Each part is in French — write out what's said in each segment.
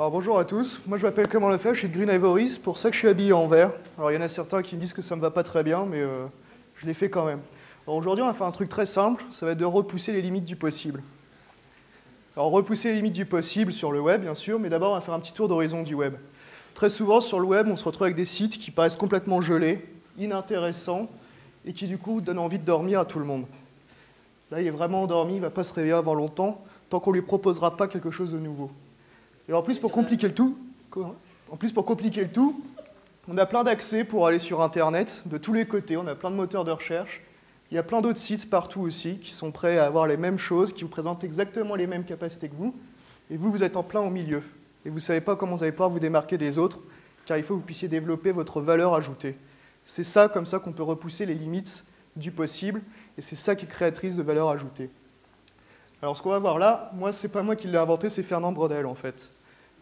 Alors bonjour à tous, moi je m'appelle Clément Lefebvre, je suis de Green Ivory, c'est pour ça que je suis habillé en vert. Alors il y en a certains qui me disent que ça me va pas très bien, mais je l'ai fait quand même. Alors aujourd'hui on va faire un truc très simple, ça va être de repousser les limites du possible. Alors repousser les limites du possible sur le web bien sûr, mais d'abord on va faire un petit tour d'horizon du web. Très souvent sur le web on se retrouve avec des sites qui paraissent complètement gelés, inintéressants, et qui du coup donnent envie de dormir à tout le monde. Là il est vraiment endormi, il ne va pas se réveiller avant longtemps, tant qu'on ne lui proposera pas quelque chose de nouveau. Et en plus, pour compliquer le tout, on a plein d'accès pour aller sur Internet, de tous les côtés, on a plein de moteurs de recherche. Il y a plein d'autres sites partout aussi qui sont prêts à avoir les mêmes choses, qui vous présentent exactement les mêmes capacités que vous. Et vous, vous êtes en plein au milieu. Et vous ne savez pas comment vous allez pouvoir vous démarquer des autres, car il faut que vous puissiez développer votre valeur ajoutée. C'est ça, comme ça, qu'on peut repousser les limites du possible, et c'est ça qui est créatrice de valeur ajoutée. Alors ce qu'on va voir là, moi, c'est pas moi qui l'ai inventé, c'est Fernand Braudel en fait.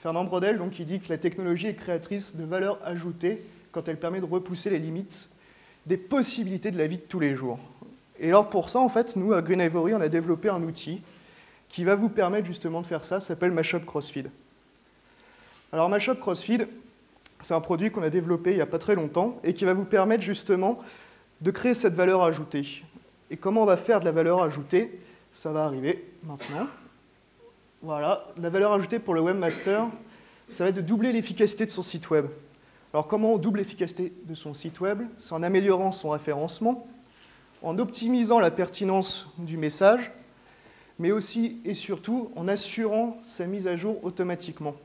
Fernand Braudel, donc, il dit que la technologie est créatrice de valeur ajoutée quand elle permet de repousser les limites des possibilités de la vie de tous les jours. Et alors pour ça, en fait, nous, à Green Ivory, on a développé un outil qui va vous permettre justement de faire ça, ça s'appelle Mashup Crossfeed. Alors Mashup Crossfeed, c'est un produit qu'on a développé il n'y a pas très longtemps et qui va vous permettre justement de créer cette valeur ajoutée. Et comment on va faire de la valeur ajoutée? Ça va arriver maintenant. Voilà, la valeur ajoutée pour le webmaster, ça va être de doubler l'efficacité de son site web. Alors comment on double l'efficacité de son site web? C'est en améliorant son référencement, en optimisant la pertinence du message, mais aussi et surtout en assurant sa mise à jour automatiquement.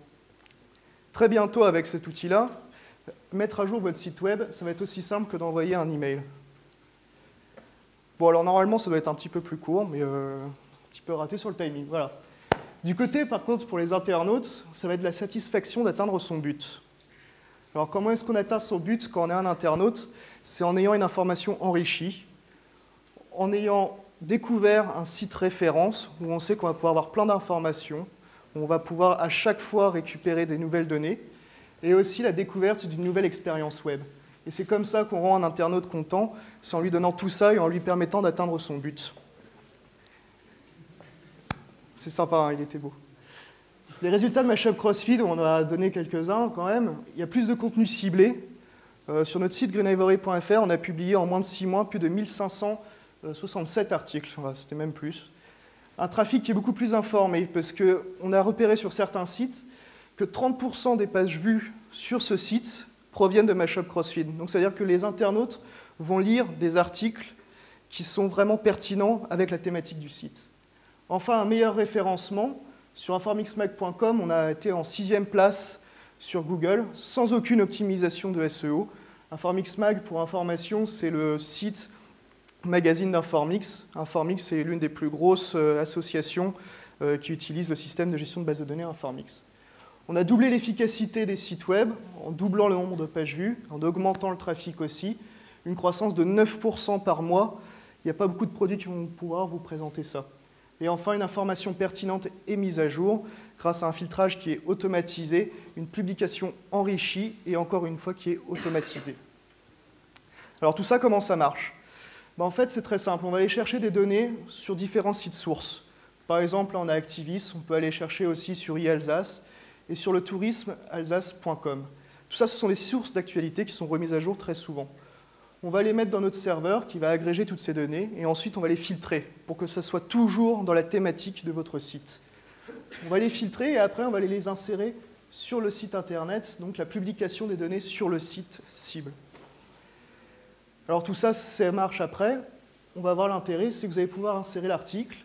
Très bientôt avec cet outil-là, mettre à jour votre site web, ça va être aussi simple que d'envoyer un email. Bon, alors normalement, ça doit être un petit peu plus court, mais un petit peu raté sur le timing. Voilà. Du côté, par contre, pour les internautes, ça va être la satisfaction d'atteindre son but. Alors, comment est-ce qu'on atteint son but quand on est un internaute? C'est en ayant une information enrichie, en ayant découvert un site référence où on sait qu'on va pouvoir avoir plein d'informations, où on va pouvoir à chaque fois récupérer des nouvelles données, et aussi la découverte d'une nouvelle expérience web. Et c'est comme ça qu'on rend un internaute content, c'est en lui donnant tout ça et en lui permettant d'atteindre son but. C'est sympa, hein, il était beau. Les résultats de Mashup Crossfeed, on en a donné quelques-uns quand même. Il y a plus de contenu ciblé. Sur notre site greenivory.fr, on a publié en moins de 6 mois plus de 1567 articles. Enfin, c'était même plus. Un trafic qui est beaucoup plus informé, parce qu'on a repéré sur certains sites que 30% des pages vues sur ce site proviennent de Mashup Crossfeed. Donc, c'est-à-dire que les internautes vont lire des articles qui sont vraiment pertinents avec la thématique du site. Enfin, un meilleur référencement. Sur informixmag.com, on a été en 6e place sur Google, sans aucune optimisation de SEO. Informixmag, pour information, c'est le site magazine d'Informix. Informix, c'est l'une des plus grosses associations qui utilise le système de gestion de base de données Informix. On a doublé l'efficacité des sites web en doublant le nombre de pages vues, en augmentant le trafic aussi. Une croissance de 9% par mois. Il n'y a pas beaucoup de produits qui vont pouvoir vous présenter ça. Et enfin, une information pertinente et mise à jour grâce à un filtrage qui est automatisé, une publication enrichie et encore une fois qui est automatisée. Alors tout ça, comment ça marche? En fait, c'est très simple. On va aller chercher des données sur différents sites sources. Par exemple, là, on a Activis, on peut aller chercher aussi sur eAlsace et sur le tourisme alsace.com. Tout ça, ce sont des sources d'actualité qui sont remises à jour très souvent. On va les mettre dans notre serveur qui va agréger toutes ces données et ensuite on va les filtrer pour que ça soit toujours dans la thématique de votre site. On va les filtrer et après on va les insérer sur le site internet, donc la publication des données sur le site cible. Alors tout ça, ça marche après. On va voir l'intérêt, c'est que vous allez pouvoir insérer l'article.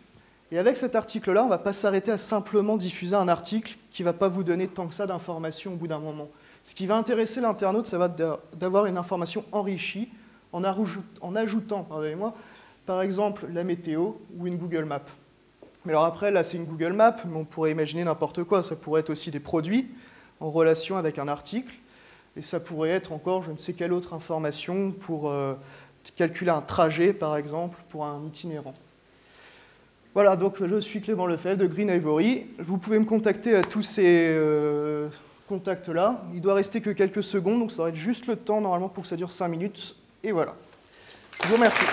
Et avec cet article-là, on ne va pas s'arrêter à simplement diffuser un article qui ne va pas vous donner tant que ça d'informations au bout d'un moment. Ce qui va intéresser l'internaute, ça va d'avoir une information enrichie en ajoutant, pardonnez-moi, par exemple, la météo ou une Google Map. Mais alors après, là, c'est une Google Map, mais on pourrait imaginer n'importe quoi. Ça pourrait être aussi des produits en relation avec un article. Et ça pourrait être encore je ne sais quelle autre information pour calculer un trajet, par exemple, pour un itinérant. Voilà, donc je suis Clément Lefebvre de Green Ivory. Vous pouvez me contacter à tous ces contacts-là. Il doit rester que quelques secondes, donc ça va être juste le temps, normalement, pour que ça dure 5 minutes. Et voilà. Je vous remercie.